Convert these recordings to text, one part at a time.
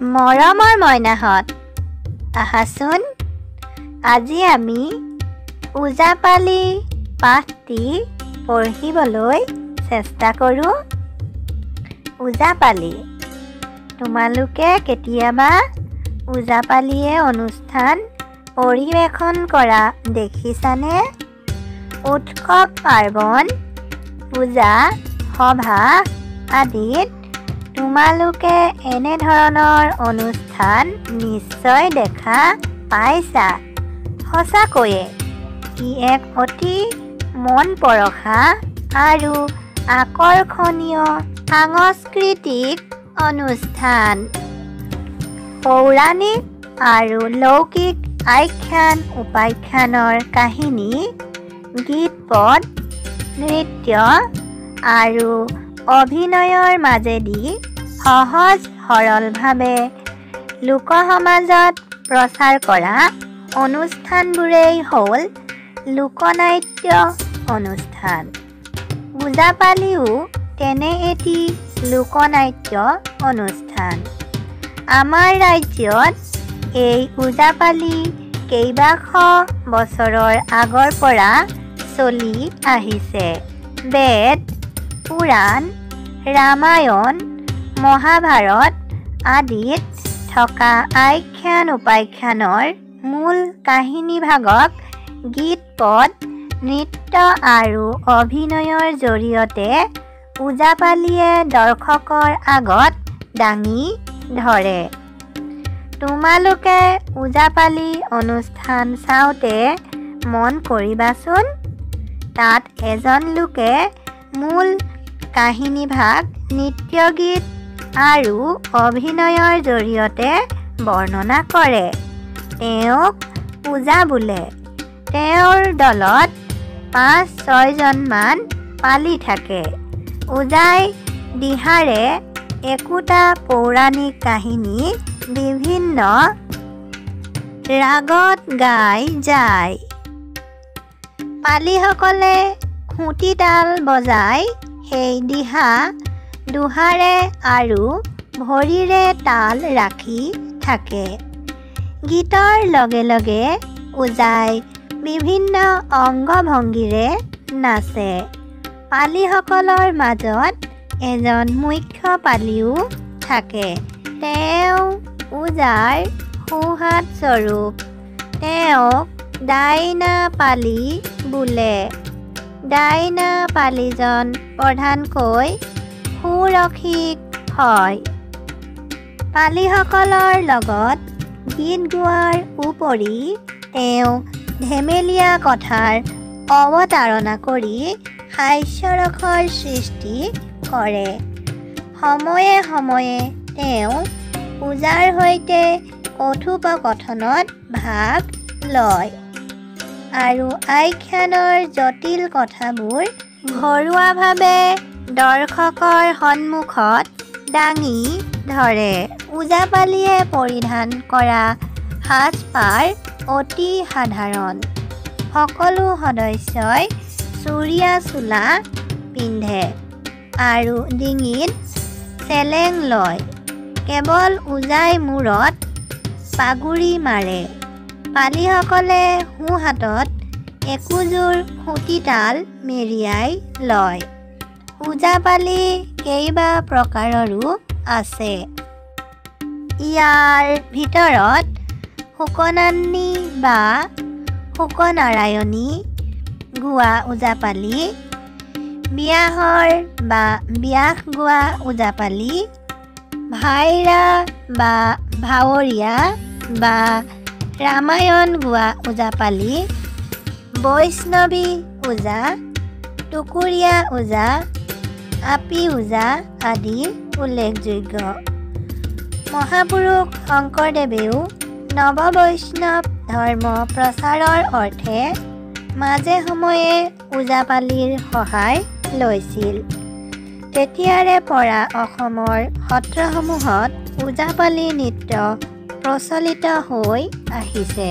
মৰমৰ মইনাহঁত, আহাচোন। আজি আমি ওজাপালি পাঠটি পঢ়িবলৈ চেষ্টা কৰোঁ। ওজাপালি। তোমালোকে কেতিয়াবা ওজাপালিয়ে অনুষ্ঠান পৰিৱেশন কৰা দেখিছানে? উৎসৱ পাৰ্বণ, পূজা সভা আদিত তোমালোকে এনেধৰণৰ অনুষ্ঠান নিশ্চয় দেখা পাইছা। সঁচাকৈয়ে ই এক অতি মন পৰশা আৰু আকৰ্ষণীয় সাংস্কৃতিক অনুষ্ঠান। পৌৰাণিক আৰু লৌকিক আখ্যান উপাখ্যানৰ কাহিনী, গীত-পদ, নৃত্য আৰু অভিনয়ৰ মাজেদি সহজ সৰলভাৱে লোকসমাজত প্ৰচাৰ কৰা অনুষ্ঠানবোৰেই হ'ল লোকনাট্য অনুষ্ঠান। ওজাপালিও তেনে এটি লোকনাট্য অনুষ্ঠান। আমাৰ ৰাজ্যত এই ওজাপালি কেইবাশ বছৰৰ আগৰ পৰা চলি আহিছে। বেদ, পুৰাণ, ৰামায়ণ, মহাভাৰত আদিত থকা আখ্যান উপাখ্যানৰ মূল কাহিনীভাগক গীত-পদ, নৃত্য আৰু অভিনয়ৰ জৰিয়তে ওজাপালিয়ে দৰ্শকৰ আগত দাঙি ধৰে। তোমালোকে ওজাপালি অনুষ্ঠান চাওঁতে মন কৰিবাচোন, তাত এজন লোকে মূল কাহিনীভাগ নৃত্য-গীত আৰু অভিনয়ৰ জৰিয়তে বৰ্ণনা কৰে। তেওঁক ওজা বোলে। তেওঁৰ দলত ৫-৬জনমান পালি থাকে। ওজাই দিহাৰে একোটা পৌৰাণিক কাহিনী বিভিন্ন ৰাগত গাই যায়। পালিসকলে খুঁটি তাল বজাই সেই দিহা দুহাৰে আৰু ভৰিৰে তাল ৰাখি থাকে। গীতৰ লগে লগে ওজাই বিভিন্ন অংগ-ভংগীৰে নাচে। পালিসকলৰ মাজত এজন মুখ্য পালিও থাকে। তেওঁ ওজাৰ সোঁহাত স্বৰূপ। তেওঁক ডাইনা পালি বোলে। ডাইনা পালিজন প্ৰধানকৈ সুৰক্ষিক হয়। পালিসকলৰ লগত গীত গোৱাৰ উপৰি তেওঁ ধেমেলীয়া কথাৰ অৱতাৰণা কৰি হাস্যৰসৰ সৃষ্টি কৰে। সময়ে সময়ে তেওঁ ওজাৰ সৈতে কথোপকথনত ভাগ লয় আৰু আখ্যানৰ জটিল কথাবোৰ ঘৰুৱাভাৱে দৰ্শকৰ সন্মুখত দাঙি ধৰে। ওজাপালিয়ে পৰিধান কৰা সাজ-পাৰ অতি সাধাৰণ। সকলো সদস্যই চুৰিয়া চোলা পিন্ধে আৰু ডিঙিত চেলেং লয়। কেৱল ওজাই মূৰত পাগুৰি মাৰে। পালিসকলে সোঁহাতত একোযোৰ খুঁটিতাল মেৰিয়াই লয়। ওজাপালি কেইবা প্ৰকাৰৰো আছে। ইয়াৰ ভিতৰত শুকনান্নী বা শুকনাৰায়ণী গোৱা ওজাপালি, বিয়াহৰ বা বিয়াহ গোৱা ওজাপালি, ভাইৰা বা ভাৱৰীয়া বা ৰামায়ণ গোৱা ওজাপালি, বৈষ্ণৱী ওজা, টুকুৰীয়া ওজা, আপী ওজা আদি উল্লেখযোগ্য। মহাপুৰুষ শংকৰদেৱেও নৱবৈষ্ণৱ ধৰ্ম প্ৰচাৰৰ অৰ্থে মাজে সময়ে ওজাপালিৰ সহায় লৈছিল। তেতিয়াৰে পৰা অসমৰ সত্ৰসমূহত ওজাপালি নৃত্য প্ৰচলিত হৈ আহিছে।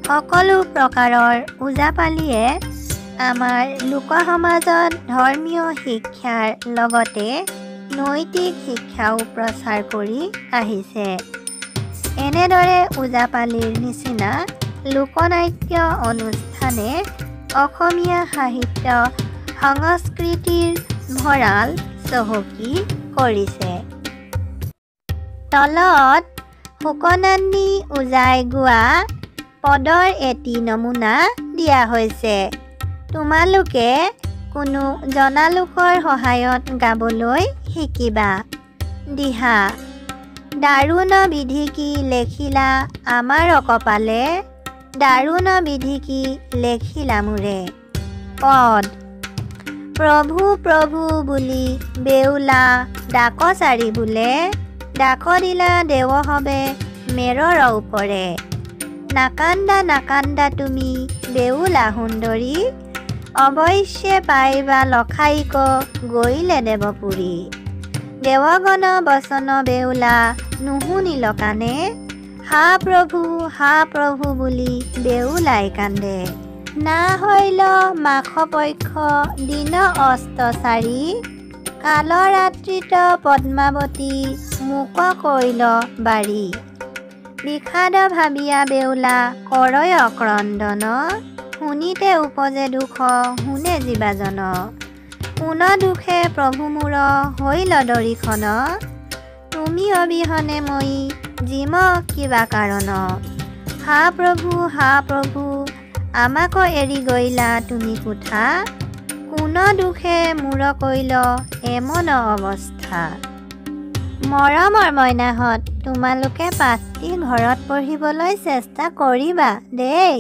সকলো প্ৰকাৰৰ ওজাপালিয়ে আমাৰ লোকসমাজত ধৰ্মীয় শিক্ষাৰ লগতে নৈতিক শিক্ষাও প্ৰচাৰ কৰি আহিছে। এনেদৰে ওজাপালিৰ নিচিনা লোকনাট্য অনুষ্ঠানে অসমীয়া সাহিত্য সংস্কৃতিৰ ভঁৰাল চহকী কৰিছে। তলত সুকন্নানী ওজাই গোৱা পদৰ এটি নমুনা দিয়া হৈছে। তোমালোকে কোনো জনা লোকৰ সহায়ত গাবলৈ শিকিবা। দিহা: দাৰুণ বিধি কি লেখিলা আমাৰ কপালে, দাৰুণ বিধি কি লেখিলা মোৰে। পদ: প্ৰভু প্ৰভু বুলি বেউলা ডাক চাৰি বোলে, ডাক দিলা দেৱ হবে মেৰৰ ওপৰে। নাকান্দা নাকান্দা তুমি বেউলা সুন্দৰী, অৱশ্যে পাইবা লখাইক গৈলে দেৱপুৰী। দেৱগণ বচন বেউলা নুশুনিল কাণে, হা প্ৰভু বুলি বেউলাই কান্দে। না হৈল মাখ পক্ষ দিন অস্ত চাৰি, কালৰাত্ৰিত পদ্মাৱতী মোক কৈল বাৰী। বিষাদ ভাবিয়া বেউলা কৰয় ক্ৰন্দন, শুনিতে উপজে দুখ শুনে জীৱাজন। কোন দুখে প্ৰভু মোৰ হৈল দৰিখন, তুমি অবিহনে মই জিম কিবা কাৰণ। হা প্ৰভু আমাক এৰি গৈলা তুমি কোঠা, কোন দুখে মোৰ কৈল এমন অৱস্থা। মৰমৰ মইনাহঁত, তোমালোকে পাঠটি ঘৰত পঢ়িবলৈ চেষ্টা কৰিবা দেই।